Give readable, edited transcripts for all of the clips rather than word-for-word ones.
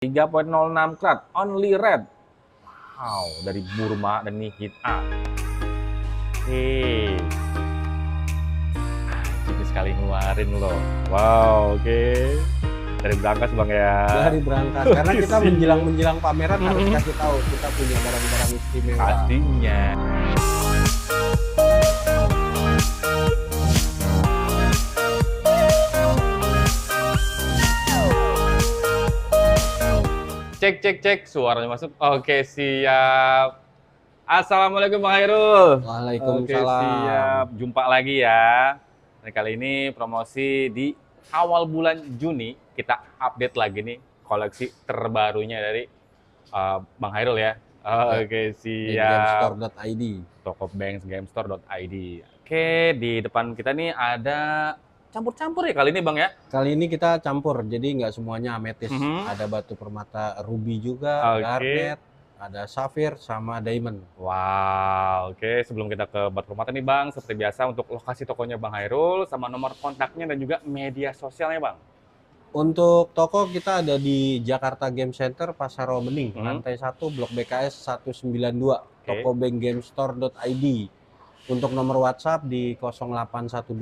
3.06 karat, only red. Wow, dari Burma dan ini hit A. Oke. Jadi sekali ngeluarin loh. Wow, oke. Dari berangkas Bang ya. Dari berangkas. Karena kita menjelang pameran harus kasih tahu kita punya barang-barang istimewa. Pastinya. Cek, suaranya masuk. Oke, siap. Assalamualaikum Bang Hairul. Waalaikumsalam. Oke, siap. Jumpa lagi ya. Dan kali ini promosi di awal bulan Juni, kita update lagi nih koleksi terbarunya dari Bang Hairul ya. Oke, siap. GameStore.id. Toko GameStore.id. Oke, di depan kita nih ada campur-campur ya kali ini Bang ya? Kali ini kita campur, jadi nggak semuanya ametis. Ada batu permata ruby juga, garnet, ada safir, sama diamond. Wow, oke. Sebelum kita ke batu permata nih Bang, seperti biasa untuk lokasi tokonya Bang Hairul, sama nomor kontaknya dan juga media sosialnya Bang. Untuk toko kita ada di Jakarta Game Center, Pasar Bening, lantai 1, Blok BKS 192, toko GameStore.id. Untuk nomor WhatsApp di 0812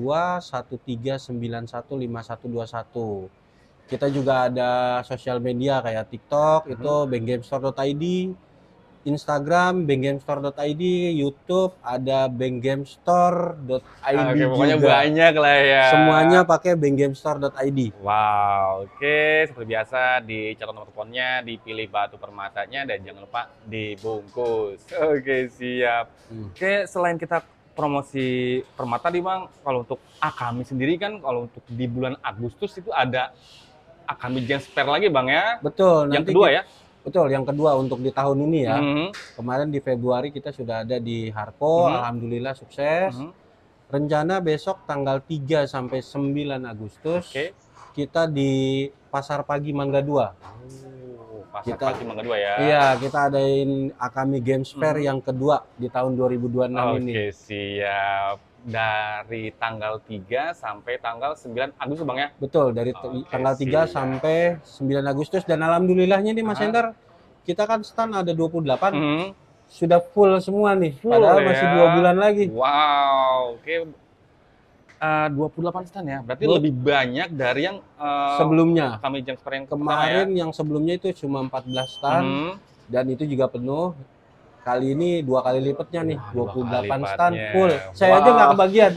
1391 5121. Kita juga ada sosial media kayak TikTok, itu bankgamestore.id, Instagram bankgamestore.id, YouTube ada bankgamestore.id Oke, pokoknya juga. banyak lah ya. Semuanya pakai bankgamestore.id. Wow, oke. Seperti biasa dicatat nomor teleponnya, dipilih batu permatanya, dan jangan lupa dibungkus. Oke, siap. Oke, selain kita promosi permata nih Bang, kalau untuk Akami sendiri kan, kalau untuk di bulan Agustus itu ada Akami Gems Fair lagi Bang ya? Betul. Yang kedua ya? Betul, yang kedua untuk di tahun ini ya. Kemarin di Februari kita sudah ada di Harko, alhamdulillah sukses. Rencana besok tanggal 3 sampai 9 Agustus kita di Pasar Pagi Mangga 2. Pasar Pagi Mangga 2 ya? Iya, kita adain Akami Games Fair yang kedua di tahun 2026 ini. Oke, siap. Dari tanggal 3 sampai tanggal 9 Agustus Bang ya? Betul, dari tanggal 3 sampai 9 Agustus. Dan alhamdulillahnya nih Mas Hendar, kita kan stand ada 28, sudah full semua nih. Padahal masih 2 bulan lagi. Wow, oke. 28 stand ya, berarti lebih banyak dari yang sebelumnya. Kami Gems Fair yang kemarin ya? Yang sebelumnya itu cuma 14 stand, dan itu juga penuh. Kali ini 2 kali lipatnya nih, 28 stand full. Saya aja nggak kebagian.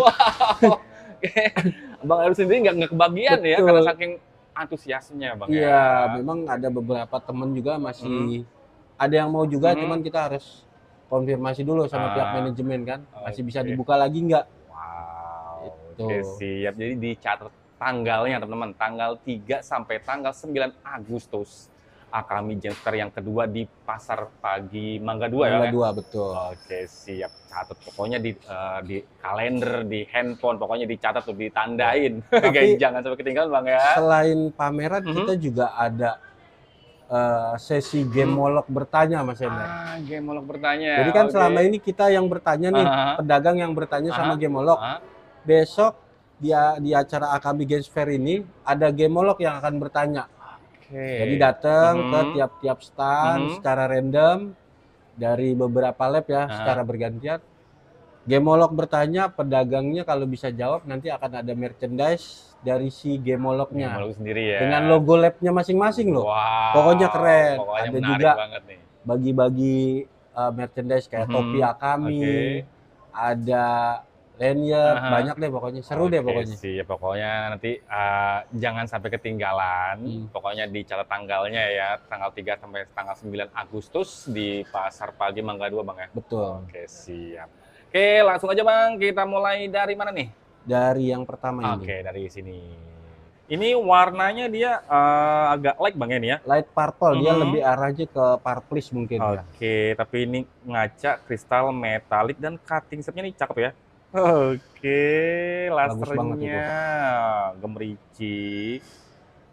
Bang Hairul sendiri nggak kebagian ya, karena saking antusiasnya Bang ya. Iya, memang ada beberapa temen juga masih ada yang mau juga, cuman kita harus konfirmasi dulu sama pihak manajemen kan, masih bisa dibuka lagi nggak? Wow, oke siap. Jadi dicatat tanggalnya teman-teman, tanggal 3 sampai tanggal 9 Agustus. Akami Gems Fair yang kedua di Pasar Pagi Mangga 2 ya? Mangga 2, betul. Oke, siap. Catat pokoknya di kalender, di handphone, pokoknya dicatat tuh, ditandain. Tapi jangan sampai ketinggalan Bang ya. Selain pameran, kita juga ada sesi Gemolog bertanya Mas Hendar. Gemolog bertanya. Jadi kan selama ini kita yang bertanya nih, pedagang yang bertanya sama Gemolog. Besok di acara Akami Games Fair ini ada Gemolog yang akan bertanya. Jadi datang ke tiap-tiap stand secara random dari beberapa lab ya, secara bergantian. Gemolog bertanya, pedagangnya kalau bisa jawab nanti akan ada merchandise dari si Gemolognya. Gemolog sendiri ya. Dengan logo labnya masing-masing loh. Wow, pokoknya keren. Pokoknya ada juga bagi-bagi merchandise kayak topi Akami, ada lanyard, banyak deh pokoknya, seru deh pokoknya. Sih, pokoknya nanti jangan sampai ketinggalan. Pokoknya dicatat tanggalnya ya, tanggal 3 sampai tanggal 9 Agustus di Pasar Pagi Mangga 2 Bang ya. Betul. Oke, siap. Oke, langsung aja Bang, kita mulai dari mana nih? Dari yang pertama ini. Oke, dari sini. Ini warnanya dia agak light Bang ya ini ya? Light purple, dia lebih arahnya ke purplish mungkin. Oke, tapi ini ngaca kristal metalik dan cutting setnya nih cakep ya. Oke, lasernya gemericik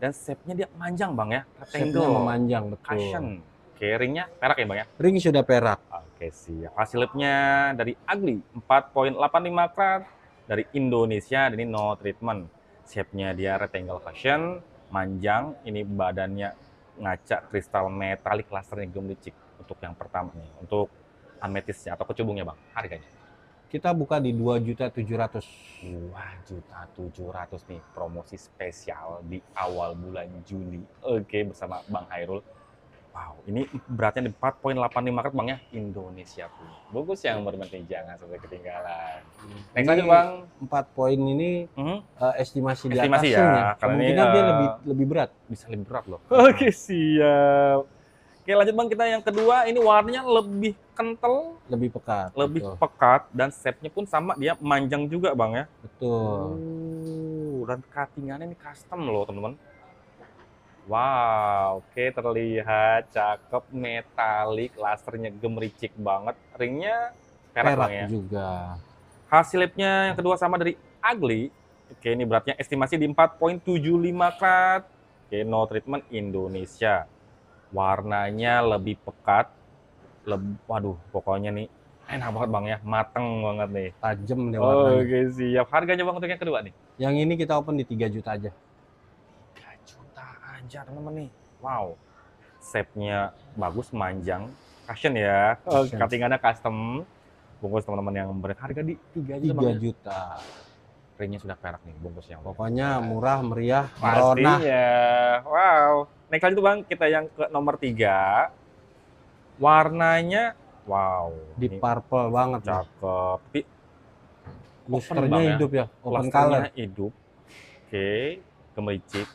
dan shape-nya dia panjang Bang ya, shape-nya memanjang, betul. Cushion. Oke, ringnya perak ya Bang ya? Ring sudah perak. Oke, siap. Hasil lipnya dari Ugly 4.85 karat dari Indonesia, dan ini no treatment. Shape-nya dia rectangle fashion, manjang, ini badannya ngaca kristal metalik lasernya gemericik untuk yang pertama nih, untuk ametisnya atau kecubungnya Bang, harganya? Kita buka di 2.700.000. 2.700.000 nih, promosi spesial di awal bulan Juni. Oke, bersama Bang Hairul. Wow, ini beratnya di 4,85 karat Bang ya, Indonesia punya. Bungkus yang berpenting jangan sampai ketinggalan. Next lanjut Bang. 4 poin ini estimasi di Estimasi atasnya. ya, Kemungkinan dia lebih berat. Bisa lebih berat loh. Oke, siap. Oke, lanjut Bang, kita yang kedua, ini warnanya lebih kental, lebih pekat. lebih betul. pekat, dan shape-nya pun sama, dia manjang juga Bang ya. Betul. Dan cutting-annya ini custom loh teman-teman. Wow, oke, terlihat cakep, metalik, lasernya gemericik banget, ringnya perak Bang ya. juga. Hasil labnya yang kedua sama dari Ugly. Oke, ini beratnya estimasi di 4,75 karat. Oke, no treatment Indonesia. Warnanya lebih pekat. Waduh, pokoknya nih enak banget Bang ya, mateng banget nih. Tajam deh warnanya. Oke, siap. Harganya Bang untuk yang kedua nih? Yang ini kita open di 3 juta aja. 3 juta aja teman-teman nih. Wow. Shape-nya bagus, manjang. Cushion ya. Cutting-annya custom. Bungkus teman-teman yang harga di 3 juta. 3 juta. Ringnya sudah perak nih bungkusnya. Pokoknya murah, meriah, pastinya. Wow. Next lanjut Bang, kita yang ke nomor 3. Warnanya wow, deep purple banget, cakep. Tapi lusternya hidup ya, open color. Hidup. Oke, gemericik.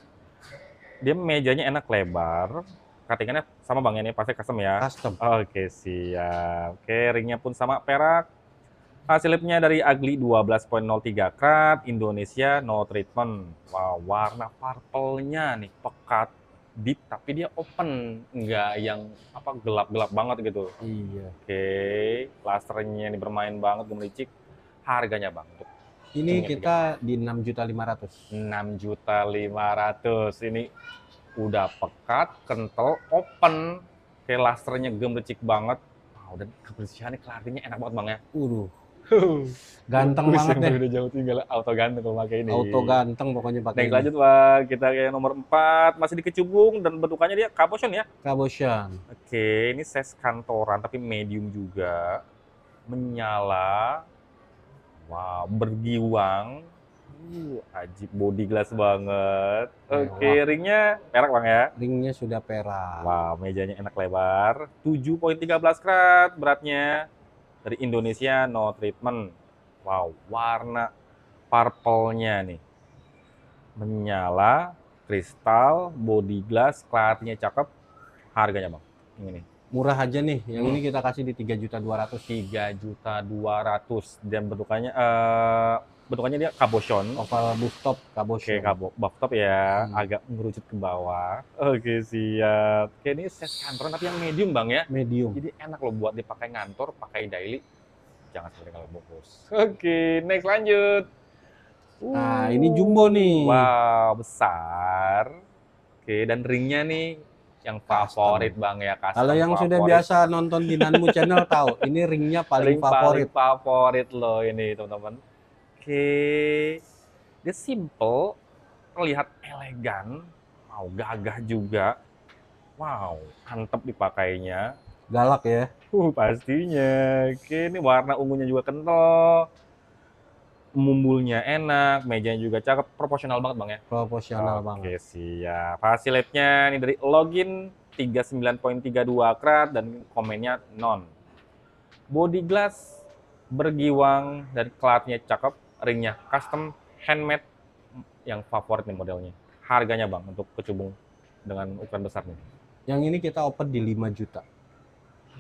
Dia mejanya enak lebar. Cutting-annya sama Bang ini pasti custom ya. Custom. Oke, siap. Oke, ringnya pun sama perak. Hasil labnya dari Ugly 12,03 karat, Indonesia no treatment. Wow, warna purple-nya nih pekat, deep, tapi dia open, nggak yang apa gelap-gelap banget gitu. Iya. Oke, lasernya ini bermain banget, gemericik. Harganya Bang? Ini kita di 6.500.000. 6.500.000. Ini udah pekat, kental, open. Kayak lasernya gemericik banget. Wow, dan kebersihannya, clarity-nya enak banget Bang ya. Ganteng banget deh. Udah jauh tinggal auto ganteng kalau pakai ini. Auto ganteng pokoknya pakai. Next lanjut Bang, kita ke nomor 4, masih di kecubung dan bentukannya dia cabochon ya. Cabochon. Oke, ini size kantoran tapi medium juga. Menyala. Wow, bergiwang. Ajib, body glass banget. Oke, ringnya perak Bang ya. Ringnya sudah perak. Wow, mejanya enak lebar. 7,13 karat beratnya. Dari Indonesia no treatment. Wow, warna purple-nya nih. Menyala, kristal, body glass, clarity-nya cakep. Harganya Bang? Ini nih. Murah aja nih. Yang ini kita kasih di 3.200.000. 3.200.000 dan bentukannya dia cabochon. Oval buff cabochon. Oke, buff top ya, agak mengerucut ke bawah. Oke, siap. Oke, ini set kantoran tapi yang medium Bang ya. Medium. Jadi enak loh buat dipakai ngantor, pakai daily. Jangan sampai kalau bungkus. Oke, next lanjut. Nah, ini jumbo nih. Wow, besar. Oke, dan ringnya nih yang favorit Bang ya. Kalau yang sudah biasa nonton di Nanmu channel tahu, ini ringnya paling favorit. Paling favorit loh ini teman-teman. Oke, dia simple, terlihat elegan, mau gagah juga. Wow, mantep dipakainya. Galak ya. Pastinya. Oke, ini warna ungunya juga kental. Mumbulnya enak, mejanya juga cakep, proporsional banget Bang ya. Proporsional banget. Oke, siap. Hasil labnya ini dari Login 39,32 karat dan komennya non. Body glass bergiwang dan clarity-nya cakep. Ringnya custom, handmade, yang favorit nih modelnya. Harganya Bang untuk kecubung dengan ukuran besar nih? Yang ini kita open di 5 juta.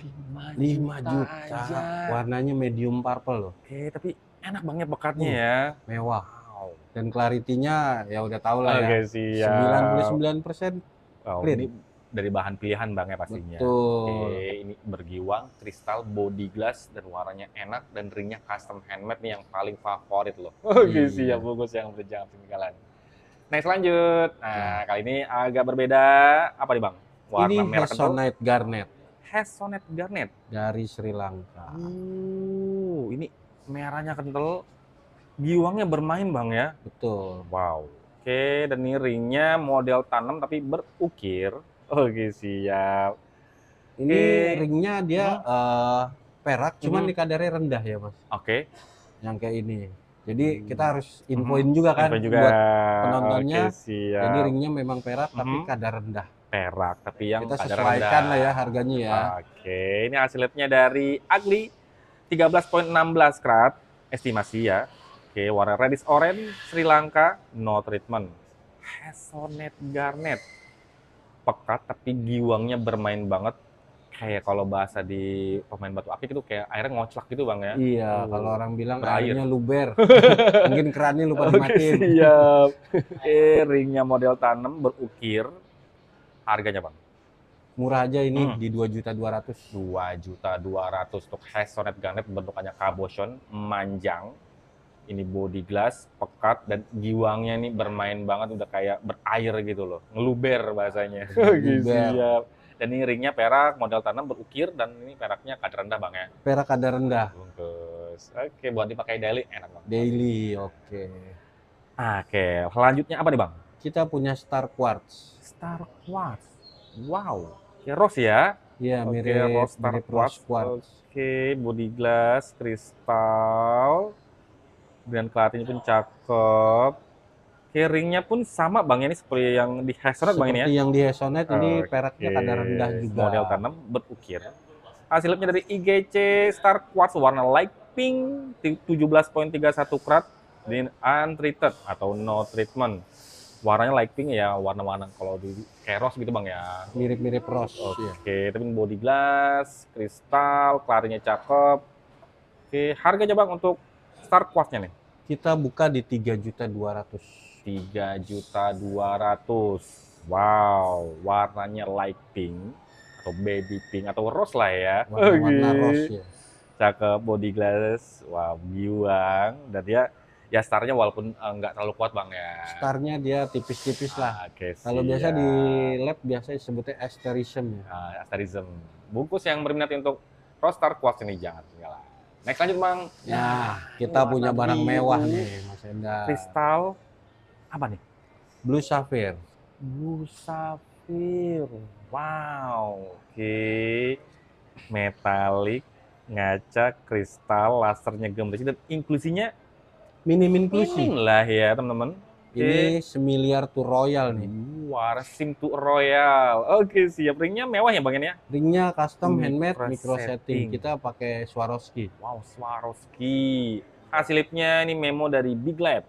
5 juta aja. Warnanya medium purple loh. Oke, tapi enak banget pekatnya ya. Mewah. Wow. Dan clarity-nya ya udah tahu lah ya. Siap. 99% clear. Ini dari bahan pilihan Bang ya pastinya. Betul. Oke, ini bergiwang, kristal, body glass, dan warnanya enak, dan ringnya custom handmade nih yang paling favorit loh. Oke, siap bungkus yang berjangan ketinggalan. Next lanjut. Nah, kali ini agak berbeda. Apa nih Bang? Warna ini merah Hassonite Garnet. Hassonite Garnet. Dari Sri Lanka. Ini merahnya kental. Giwangnya bermain Bang ya. Betul. Wow. Oke, dan ini ringnya model tanam tapi berukir. Oke, siap. Ini ringnya dia perak, cuman di kadarnya rendah ya Mas. Oke. Yang kayak ini. Jadi kita harus infoin juga kan Info juga. buat penontonnya. Oke, siap. Jadi ringnya memang perak tapi kadar rendah. Perak, tapi yang kita kadar sesuaikan rendah. lah ya harganya ya. Oke, ini hasil labnya dari Ugly 13.16 karat estimasi ya. Oke, warna reddish orange, Sri Lanka, no treatment. Hazelnut garnet. Pekat tapi giwangnya bermain banget. Kayak kalau bahasa di pemain batu akik itu kayak airnya ngoclak gitu Bang ya. Iya, kalau orang bilang berair. airnya luber. Mungkin kerannya lupa dimatiin. Siap. Ringnya model tanam berukir. Harganya Bang? Murah aja ini di 2.200.000. 2.200.000 untuk Hazelnut garnet, bentukannya cabochon, manjang. Ini body glass, pekat, dan giwangnya nih bermain banget, udah kayak berair gitu loh. Ngeluber bahasanya. Siap. Dan ini ringnya perak, model tanam berukir, dan ini peraknya kadar rendah Bang ya? Perak kadar rendah. Bungkus. Oke, buat dipakai daily enak Bang. Daily, oke. Oke, selanjutnya apa nih Bang? Kita punya Star Quartz. Star Quartz. Wow. Ya rose ya? Iya, mirip Star Quartz. Oke, body glass, kristal. Dan clarity pun cakep. Oke, ringnya pun sama Bang, ini seperti yang di Hazelnut Bang ini ya? Seperti yang di Hazelnut, ini peraknya kadar rendah juga. Model tanam berukir. Hasilnya dari IGC Star Quartz warna light pink 17.31 karat dan untreated atau no treatment. Warnanya light pink ya, warna-warna kalau di kayak rose gitu Bang ya. Mirip-mirip rose. Oke, tapi body glass, kristal, clarity-nya cakep. Oke, harganya Bang untuk Star Quartz-nya nih? Kita buka di 3.200.000. 3.200.000. Wow, warnanya light pink atau baby pink atau rose lah ya. Warna rose ya. Cakep, body glass, wow, giwang, dan dia ya starnya walaupun nggak terlalu kuat Bang ya. Starnya dia tipis-tipis lah. Oke, kalau biasa di lab biasa disebutnya asterism ya. Asterism. Bungkus yang berminat untuk Rose Star Quartz ini jangan tinggal. Next lanjut Bang. Nah, kita punya barang mewah nih Mas Enda. Kristal apa nih? Blue Sapphire. Blue Sapphire. Wow. Oke. Metalik, ngaca, kristal, lasernya gemes dan inklusinya minim inklusi. Minim lah ya teman-teman. Ini semiliar to royal nih. Warsim to royal. Oke, siap. Ringnya mewah ya Bang ya? Ringnya custom handmade micro setting. Kita pakai Swarovski. Wow, Swarovski. Hasilnya ini memo dari Big Lab.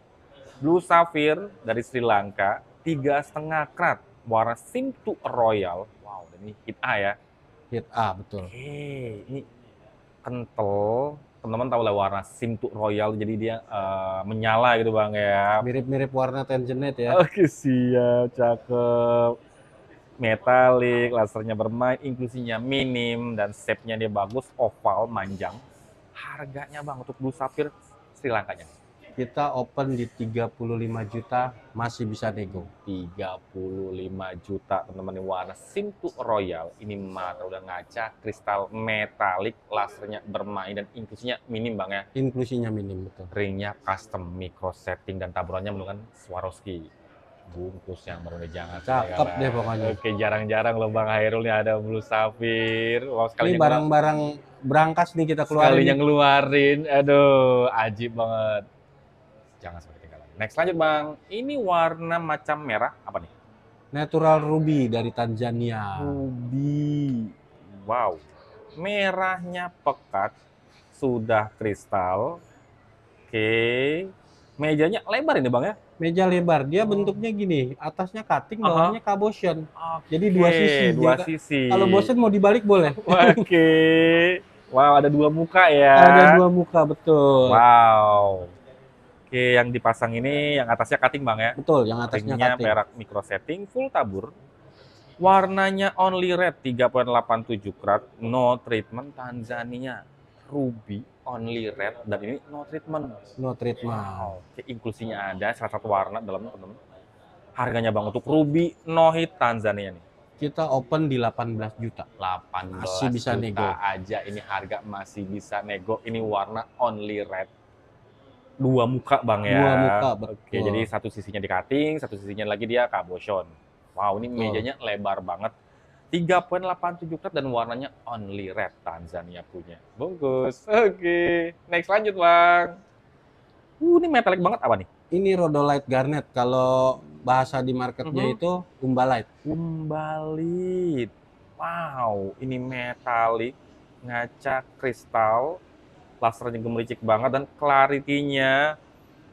Blue Sapphire dari Sri Lanka, 3,5 karat. Warna sim to royal. Wow, ini hit A ya. Hit A, betul. Oke, ini kental. Teman-teman tahu lah warna sim to royal, jadi dia menyala gitu Bang ya. Mirip-mirip warna Tanzanite ya. Oke, siap, cakep. Metalik, lasernya bermain, inklusinya minim, dan shape-nya dia bagus, oval, manjang. Harganya Bang untuk Blue Sapphire Sri Lankanya? Kita open di 35 juta, masih bisa nego. 35 juta teman-teman, warna sim to royal. Ini mata udah ngaca, kristal metalik, lasernya bermain, dan inklusinya minim Bang ya. Inklusinya minim, betul. Ringnya custom micro setting dan taburannya menggunakan Swarovski. Bungkus yang baru jangan cakep deh pokoknya. Oke, jarang-jarang loh Bang Hairul nih ada Blue Sapphire. Wow, ini barang-barang berangkas nih kita keluarin. Sekalinya ngeluarin, aduh, ajib banget. Jangan sampai ketinggalan. Next lanjut Bang, ini warna macam merah apa nih? Natural ruby dari Tanzania. Ruby, wow, merahnya pekat, sudah kristal. Oke, mejanya lebar ini Bang ya? Meja lebar, dia bentuknya gini, atasnya cutting, bawahnya cabochon. Jadi dua sisi. Kalau bosen mau dibalik boleh. Oke, wow, ada dua muka ya? Ada dua muka, betul. Wow. Oke, yang dipasang ini yang atasnya cutting Bang ya? Betul, yang atasnya ringnya cutting. Perak micro setting, full tabur. Warnanya only red, 3,87 karat, no treatment, Tanzania. Ruby, only red, dan ini no treatment. No treatment. Wow. Oke, inklusinya ada, salah satu warna dalamnya teman-teman. Harganya Bang untuk Ruby, no hit, Tanzania nih? Kita open di 18 juta. 18 masih bisa juta nego aja, ini harga masih bisa nego. Ini warna only red. Dua muka Bang ya. Dua muka, betul. Oke, jadi satu sisinya di cutting, satu sisinya lagi dia cabochon. Wow, ini mejanya lebar banget. 3,87 karat dan warnanya only red, Tanzania punya. Bungkus. Oke. Next lanjut, Bang. Ini metalik banget apa nih? Ini rhodolite garnet. Kalau bahasa di marketnya itu umbalite. Umbalite. Wow, ini metalik, ngaca kristal, lasernya gemericik banget dan clarity-nya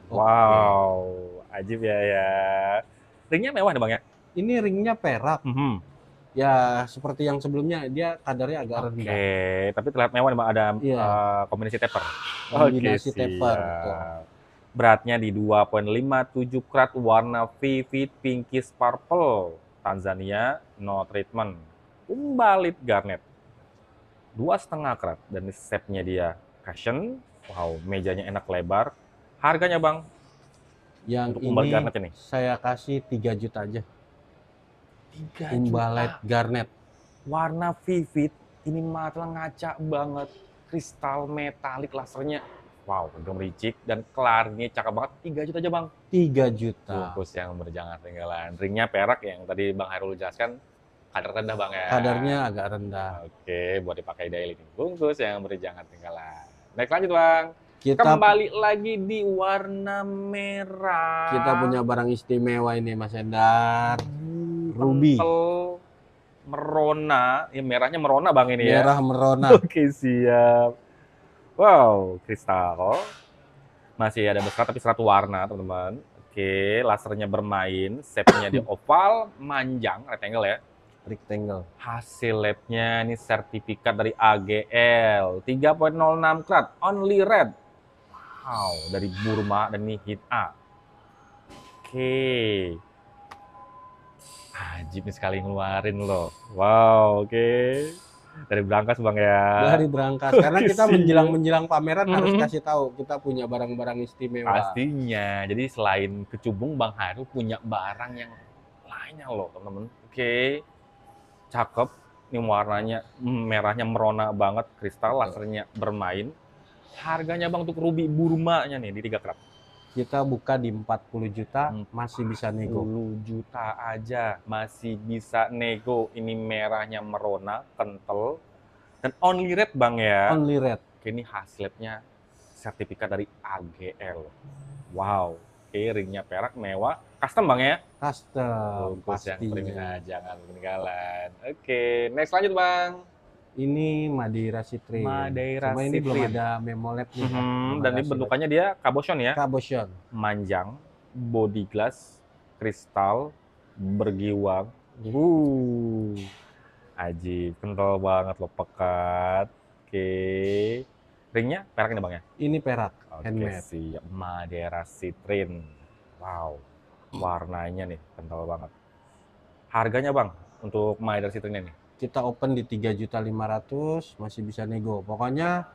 wow, ajib ya. Ringnya mewah nih Bang ya? Ini ringnya perak. Ya seperti yang sebelumnya, dia kadarnya agak rendah. Oke, tapi terlihat mewah nih Bang, ada kombinasi taper. Kombinasi taper, betul. Beratnya di 2,57 karat, warna vivid pinkish purple, Tanzania, no treatment. Umbalite garnet. 2,5 karat dan shape-nya dia cushion. Wow, mejanya enak lebar. Harganya Bang? Yang untuk umbalite garnet ini saya kasih 3 juta aja. 3 umbalite juta. Garnet. Warna vivid, ini mata ngaca banget. Kristal metalik lasernya. Wow, gemericik dan clarity cakep banget. 3 juta aja Bang. 3 juta. Bungkus yang berjangan ketinggalan. Ringnya perak yang tadi Bang Hairul jelaskan. Kadar rendah Bang ya. Kadarnya agak rendah. Oke, buat dipakai daily nih. Bungkus yang berjangan ketinggalan. Next lanjut Bang. Kita kembali lagi di warna merah. Kita punya barang istimewa ini Mas Endar. Ruby. Merona, ya merahnya merona Bang ini ya. Merah merona. Oke, siap. Wow, kristal. Masih ada beserat tapi serat warna, teman-teman. Oke, lasernya bermain, shape-nya di oval, manjang, rectangle ya. Rectangle. Hasil labnya ini sertifikat dari AGL 3,06 karat, only red. Wow, dari Burma dan ini hit A. Oke. Ajib nih sekali ngeluarin loh. Wow, oke. Dari Brankas Bang ya. Dari Brankas. Karena kita menjelang pameran harus kasih tahu kita punya barang-barang istimewa. Pastinya. Jadi selain kecubung, Bang Hairul punya barang yang lainnya loh, teman-teman. Oke. Cakep. Ini warnanya merahnya merona banget, kristal, lasernya bermain. Harganya Bang untuk ruby Burma-nya nih di 3 karat. Kita buka di 40 juta, masih bisa nego. 40 juta aja, masih bisa nego. Ini merahnya merona, kental, dan only red Bang ya. Only red. Ini hasilnya sertifikat dari AGL. Wow, ringnya perak, mewah, custom Bang ya. Custom, pastinya. Jangan ketinggalan. Oke, next lanjut Bang. Ini Madeira Citrin. Madeira Cuma ini belum ada memoled nih. Dan ini bentukannya dia cabochon ya. Cabochon. Manjang, body glass, kristal, bergiwang. Ajib, kental banget loh, pekat. Oke. Ringnya perak ini Bang ya? Ini perak, handmade. Siap. Madeira Citrin. Wow. Warnanya nih kental banget. Harganya Bang untuk Madeira Citrin ini? Kita open di 3.500.000, masih bisa nego. Pokoknya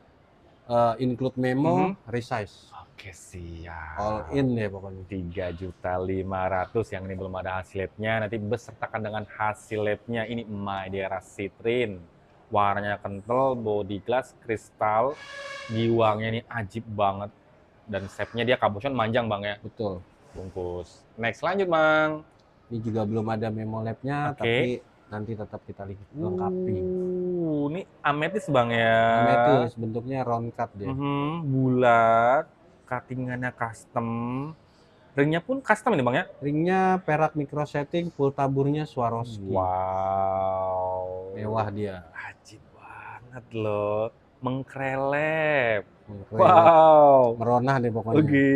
include memo, resize. Oke, siap. All in deh pokoknya. 3.500.000 yang ini belum ada hasil labnya. Nanti besertakan dengan hasil labnya. Ini Madeira Citrin. Warnanya kental, body glass, kristal. Giwangnya ini ajib banget. Dan shape-nya dia cabochon manjang Bang ya. Betul. Bungkus. Next lanjut Bang. Ini juga belum ada memo labnya, tapi nanti tetap kita lengkapi. Ini ametis Bang ya. Ametis, bentuknya round cut dia. Bulat, cuttingannya custom. Ringnya pun custom ini Bang ya? Ringnya perak micro setting, full taburnya Swarovski. Wow. Mewah dia. Ajib banget loh. Mengkrelep. Wow. Merona deh pokoknya. Oke,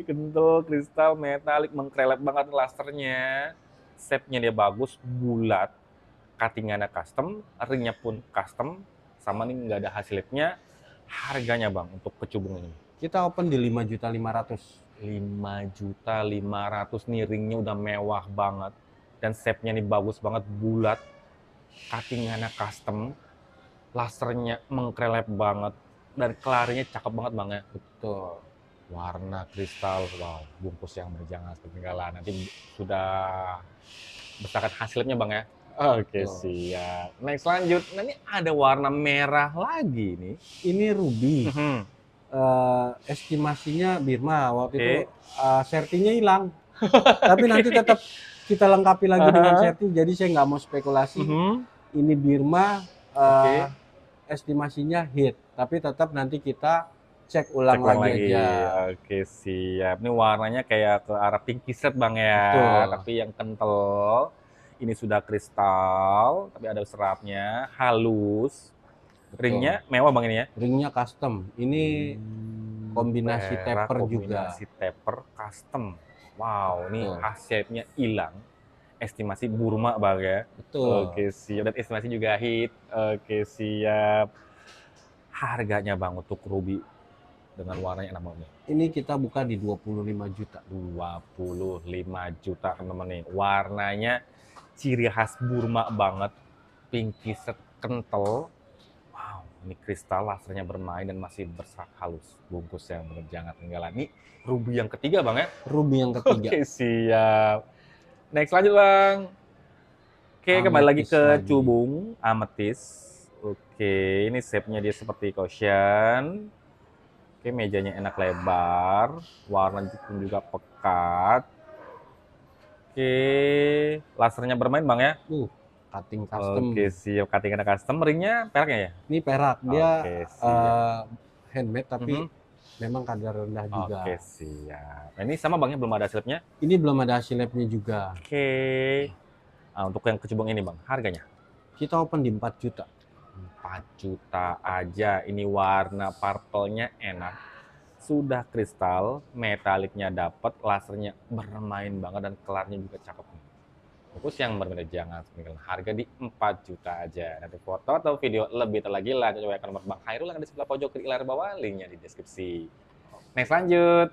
kental, kristal, metalik, mengkrelep banget lasernya. Shape-nya dia bagus, bulat. Cuttingannya custom, ringnya pun custom, sama nih nggak ada hasil labnya. Harganya Bang untuk kecubung ini? Kita open di 5.500.000. 5.500.000 nih, ringnya udah mewah banget. Dan shape-nya nih bagus banget, bulat. Cuttingannya custom, lasernya mengkrelep banget. Dan kelarinya cakep banget Bang ya. Betul. Warna kristal, wow, bungkus yang berjangan ketinggalan. Nanti sudah besertakan hasilnya Bang ya. Oke, siap. Next lanjut. Nah, ini ada warna merah lagi nih. Ini ruby. Estimasinya Birma waktu itu sertinya hilang. Tapi nanti tetap kita lengkapi lagi dengan serti. Jadi saya nggak mau spekulasi. Ini Birma estimasinya hit, tapi tetap nanti kita cek ulang lagi aja. Oke, siap. Ini warnanya kayak ke arah pinky set Bang ya, Betul. tapi yang kental. Ini sudah kristal, tapi ada seratnya, halus. Betul. Ringnya mewah Bang ini ya? Ringnya custom. Ini kombinasi taper juga. Kombinasi taper custom. Wow, ini shape-nya hilang. Estimasi Burma Bang ya. Betul. Oke, siap. Dan estimasi juga hit. Oke, siap. Harganya Bang untuk ruby dengan warnanya enak banget. Ini kita buka di 25 juta. 25 juta teman-teman nih. Warnanya ciri khas Burma banget. Pinky set kental. Wow, ini kristal lasernya bermain dan masih berserat halus. Bungkus yang bener jangan ketinggalan. Ini ruby yang ketiga Bang ya? Ruby yang ketiga. Oke, siap. Next lanjut Bang. Oke, kembali lagi ke cubung ametis. Oke, ini shape-nya dia seperti cushion. Oke, mejanya enak lebar. Warna pun juga pekat. Oke, lasernya bermain Bang ya? Cutting custom. Oke, siap. Cutting ada custom. Ringnya peraknya ya? Ini perak. Dia handmade tapi memang kadar rendah juga. Oke, siap. Nah, ini sama Bang ya, belum ada slabnya? Ini belum ada slabnya juga. Oke. Nah, untuk yang kecubung ini Bang, harganya? Kita open di 4 juta. 4 juta aja. Ini warna purple-nya enak. Sudah kristal, metaliknya dapat, lasernya bermain banget dan kelarnya juga cakep. Fokus yang berbeda jangan sepeninggalan harga di 4 juta aja. Nanti foto atau video lebih terlagi lanjut coba nomor Bang Khairul yang ada di sebelah pojok kiri layar bawah, linknya di deskripsi. Next lanjut.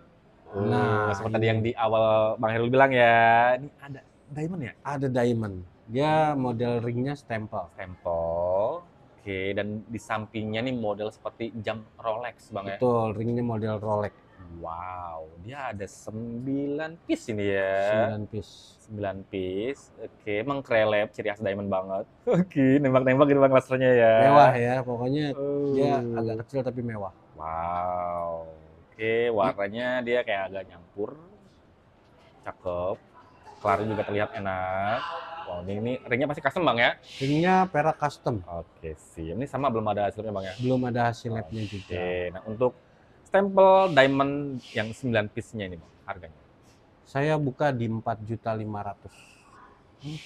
Nah, seperti tadi yang di awal Bang Khairul bilang ya, ini ada diamond ya? Ada diamond. Dia model ringnya stempel. Stempel. Oke, dan di sampingnya nih model seperti jam Rolex Bang ya? Betul, ringnya model Rolex. Wow, dia ada 9 piece ini ya. 9 piece. 9 piece. Oke, mengkrelep, ciri khas diamond banget. Oke, nembak-nembak gitu Bang lasernya ya. Mewah ya, pokoknya dia agak kecil tapi mewah. Wow. Oke, warnanya dia kayak agak nyampur. Cakep. Kelarnya juga terlihat enak. Wow, ini ringnya pasti custom Bang ya? Ringnya perak custom. Oke, sih. Ini sama belum ada hasilnya Bang ya? Belum ada hasil labnya juga. Oke, nah untuk stempel diamond yang 9 piece-nya ini Bang, harganya? Saya buka di 4.500.000.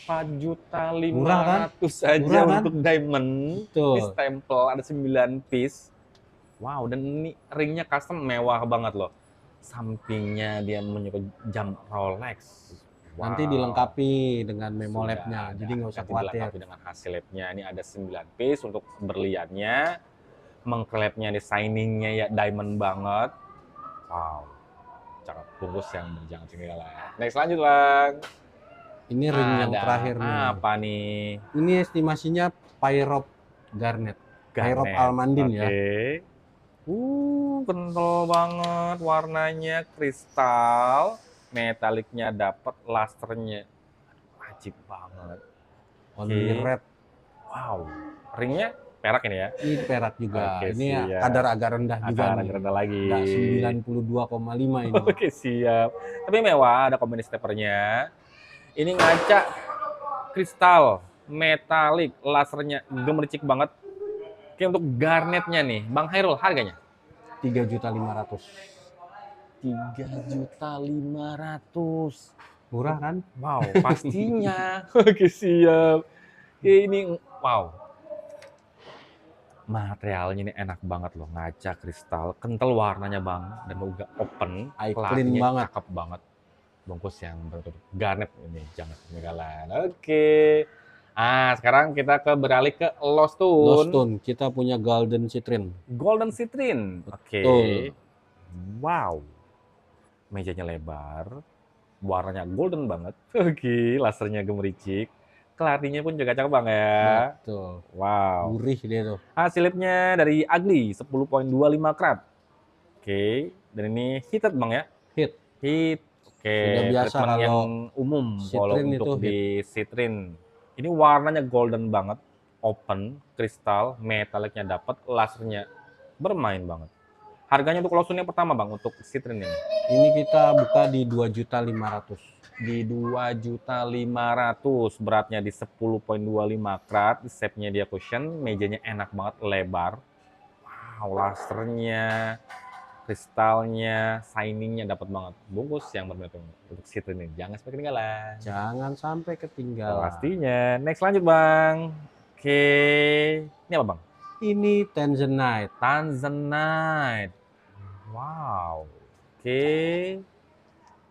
4.500.000 murah kan? Aja murah, kan? Untuk diamond. Betul. Ini stempel ada 9 piece. Wow, dan ini ringnya custom mewah banget loh. Sampingnya dia menyukai jam Rolex. Wow. Nanti dilengkapi dengan memo labnya, jadi nggak usah khawatir. Dilengkapi dengan hasil labnya. Ini ada 9 piece untuk berliannya. Mengklepnya, shining-nya ya diamond banget. Wow, cakep. Bungkus yang jangan ketinggalan. Next lanjut Bang. Ini ring yang terakhir nih. Apa nih? Ini estimasinya Pyrope Garnet. Pyrope Almandin ya. Kental banget warnanya, kristal, metaliknya dapat, lasernya wajib banget. Only red. Wow, ringnya perak ini ya? Ini perak juga. Ini kadar agak rendah juga. Agak rendah lagi. 92,5 ini. Oke, siap. Tapi mewah, ada kombinasi tapernya. Ini ngaca kristal, metalik, lasernya gemericik banget. Oke, untuk garnetnya nih, Bang Khairul, harganya? 3.500.000. 3.500.000. Murah kan? Wow, pastinya. Oke, siap. Ini, wow. Materialnya ini enak banget loh, ngaca kristal, kental warnanya Bang, dan juga open, clean banget, cakep banget. Bungkus yang bertutup garnet ini, jangan ketinggalan. Oke. Sekarang kita beralih ke Lost Stone. Lost Stone, kita punya Golden Citrine. Golden Citrine. Oke. Wow. Mejanya lebar, warnanya golden banget. Oke, lasernya gemericik. Kelarinya pun juga cakep Bang ya. Betul. Wow. Gurih dia tuh. Hasilnya dari Ugly 10.25 karat. Oke, dan ini heated Bang ya? Hit. Oke, sudah biasa kalau yang umum kalau untuk di citrine. Ini warnanya golden banget, open, kristal, metaliknya dapat, lasernya bermain banget. Harganya untuk Lost Stone yang pertama Bang, untuk citrine ini? Ini kita buka di 2.500.000. di 2.500.000, beratnya di 10,25 karat, shape-nya dia cushion, mejanya enak banget, lebar. Wow, lasernya, kristalnya, shiningnya dapat banget. Bungkus yang berbeda untuk seat ini, jangan sampai ketinggalan. Jangan sampai ketinggalan. Pastinya. Next lanjut bang. Oke, ini apa bang? Ini Tanzanite. Tanzanite. Wow. Oke.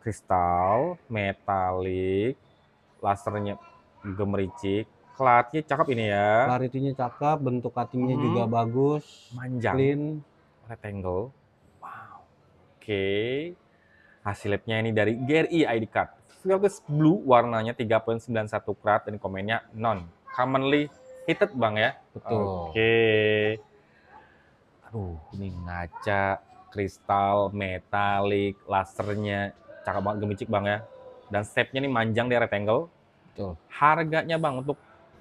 Kristal, metalik, lasernya gemericik, clarity cakep ini ya. Clarity-nya cakep, bentuk cutting-nya juga bagus, manjang, clean, rectangle. Wow. Oke. Hasil labnya ini dari GRI ID card. Velvet blue, warnanya 3,91 karat dan komennya non commonly heated bang ya. betul. Oke. Aduh, ini ngaca, kristal, metalik, lasernya cakep banget, gemicik bang ya. Dan shape-nya nih manjang, dia rectangle. Betul. Harganya bang untuk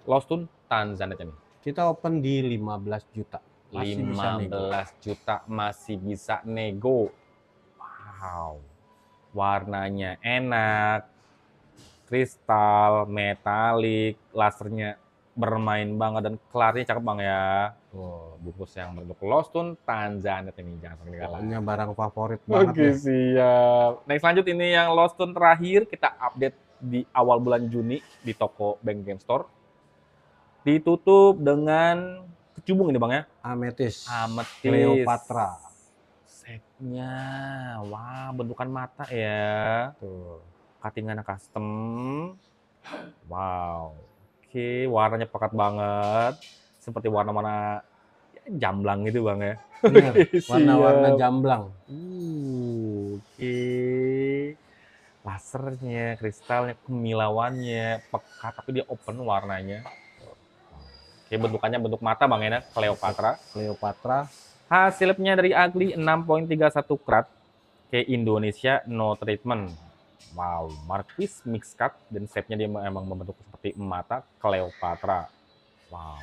Lostun Tanzanite ini? Kita open di 15 juta. Masih 15 juta masih bisa nego. Wow. Warnanya enak. Kristal, metalik, lasernya bermain banget dan clarity cakep bang ya. Tuh, bungkus yang bentuk Lostun Tanzanite ini, jangan sampai ketinggalan. Pokoknya barang favorit banget. Oke, siap. Next lanjut, ini yang Lostun terakhir kita update di awal bulan Juni di toko Bank Game Store. Ditutup dengan kecubung ini bang ya. Amethyst. Amethyst. Cleopatra. Setnya, wah bentukan mata ya. Tuh, cuttingannya custom. Wow. Oke, warnanya pekat banget. Seperti warna-warna jamblang gitu bang ya. Bener, warna-warna jamblang. Oke. Lasernya, kristalnya, kemilauannya, pekat, tapi dia open warnanya. Oke, bentukannya bentuk mata bang ya, Cleopatra. Cleopatra. Hasilnya dari Ugly 6,31 karat. Ke Indonesia no treatment. Wow, Marquis mix cut dan shape-nya dia memang membentuk seperti mata Cleopatra. Wow.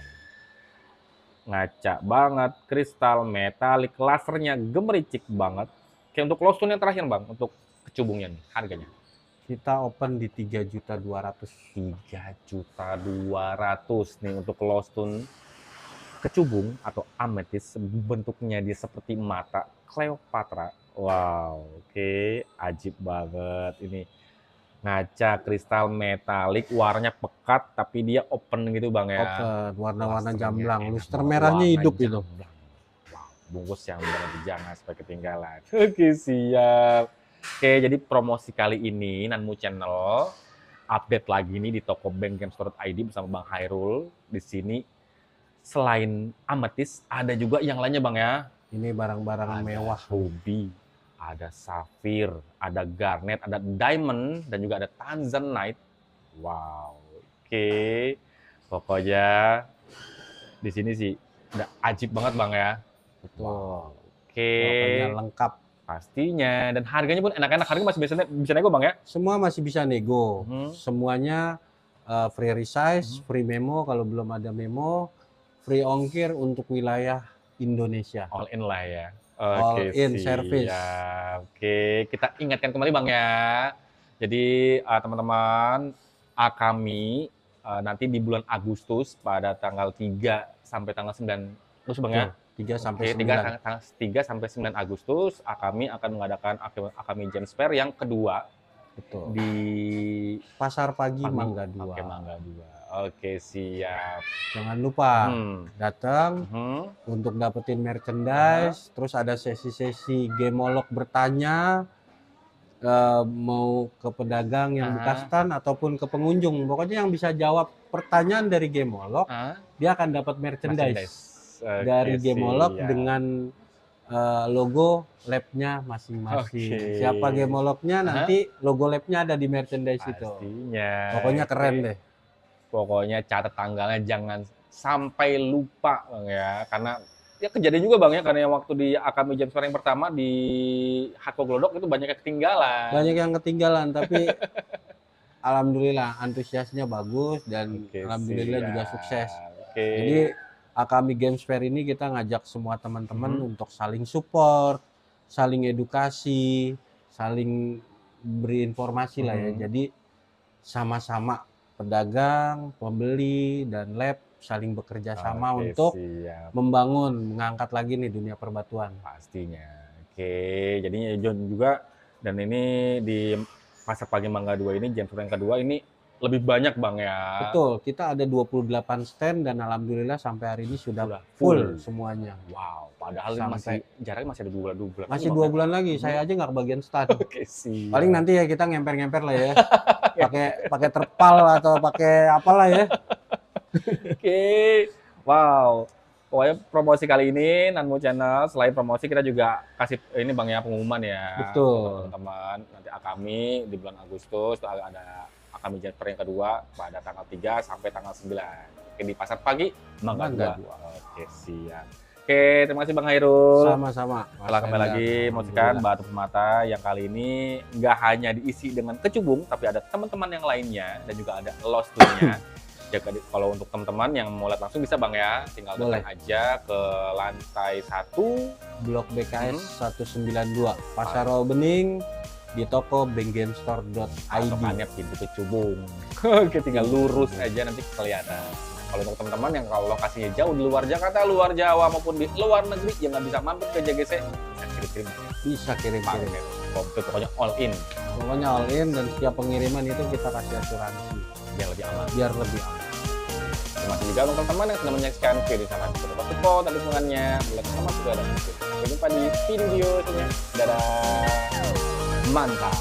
Ngaca banget, kristal, metalik, lasernya gemericik banget. Kayak untuk Lostun yang terakhir bang, untuk kecubungnya nih, harganya. Kita open di 3.200.000. 3.200.000 nih untuk Lostun kecubung atau amethyst, bentuknya dia seperti mata Cleopatra. Wow, oke, ajib banget ini. Ngaca, kristal, metalik, warnanya pekat tapi dia open gitu bang ya. Open, warna-warna jamblang, luster merahnya hidup itu. Wow, bungkus yang berarti jangan sampai ketinggalan. Oke, siap. Oke, jadi promosi kali ini Nanmu Channel update lagi nih di toko Bank Game Store ID bersama Bang Hairul. Di sini selain amethyst ada juga yang lainnya bang ya. Ini barang-barang mewah. Ruby, ada safir, ada garnet, ada diamond, dan juga ada tanzanite. Wow, oke. Pokoknya di sini sih udah ajib banget bang ya. Betul. Oke. Pokoknya lengkap. Pastinya, dan harganya pun enak-enak. Harganya masih bisa nego bang ya? Semua masih bisa nego. Semuanya free resize, free memo kalau belum ada memo, free ongkir untuk wilayah Indonesia. All in lah ya. All in service. Oke, kita ingatkan kembali bang ya. Jadi teman-teman, kami nanti di bulan Agustus pada tanggal 3 sampai tanggal 9 Agustus bang ya. 3 sampai 9. 3 sampai 9 Agustus kami akan mengadakan Akami Games Fair yang kedua. Betul. Di Pasar Pagi Mangga 2. Oke, Mangga 2. Oke, siap. Jangan lupa datang untuk dapetin merchandise, terus ada sesi-sesi gemolog bertanya, mau ke pedagang yang bekas stand ataupun ke pengunjung. Pokoknya yang bisa jawab pertanyaan dari gemolog, dia akan dapat merchandise. Dari gemolog dengan logo labnya masing-masing. Siapa gemolognya nanti logo labnya ada di merchandise itu. Pokoknya keren deh. Pokoknya catat tanggalnya jangan sampai lupa bang ya, karena ya kejadian juga bang ya, karena yang waktu di Akami Games Fair yang pertama di Hako Glodok itu banyak yang ketinggalan. Banyak yang ketinggalan, tapi alhamdulillah antusiasnya bagus dan alhamdulillah juga sukses. Jadi Akami Games Fair ini kita ngajak semua teman-teman untuk saling support, saling edukasi, saling beri informasi lah ya. Jadi sama-sama pedagang, pembeli, dan lab saling bekerja sama untuk membangun, mengangkat lagi nih dunia perbatuan. Pastinya. Oke, jadinya John juga, dan ini di Pasar Pagi Mangga 2 ini, jam yang kedua ini lebih banyak Bang ya. Betul, kita ada 28 stand dan alhamdulillah sampai hari ini sudah full semuanya. Wow, padahal jaraknya masih ada 2 bulan. Masih 2 bulan lagi, saya aja nggak kebagian stand. Oke, siap. Paling nanti ya kita ngemper-ngemper lah ya. pakai terpal atau pakai apalah ya. Oke. Wow. Pokoknya promosi kali ini Nanmu Channel, selain promosi kita juga kasih ini Bang ya, pengumuman ya. Betul. Teman-teman, nanti Akami di bulan Agustus ada Akami Jasper yang kedua pada tanggal 3 sampai tanggal 9. Oke, di Pasar Pagi Mangga 2. Oke, siap. Oke, terima kasih Bang Hairul. Sama-sama. Setelah kembali lagi Musikan Batu Permata yang kali ini nggak hanya diisi dengan kecubung, tapi ada teman-teman yang lainnya dan juga ada lost-nya. Jadi kalau untuk teman-teman yang mau lihat langsung bisa Bang ya, tinggal datang aja ke lantai 1 Blok BKS 192 Pasar Rawa Bening di toko benggamestore.id. Patokannya pintu kecubung. Oke, tinggal lurus aja nanti kelihatan. Kalau untuk teman-teman yang kalau lokasinya jauh di luar Jakarta, luar Jawa maupun di luar negeri yang nggak bisa mampir ke JGC, bisa kirim-kirim. Pokoknya all in. Pokoknya all in, dan setiap pengiriman itu kita kasih asuransi biar lebih aman. Terima kasih juga untuk teman-teman yang sudah menyaksikan video di sana. Support dan dukungannya. Bila sama juga ada. Sampai jumpa di video selanjutnya. Dadah. Mantap.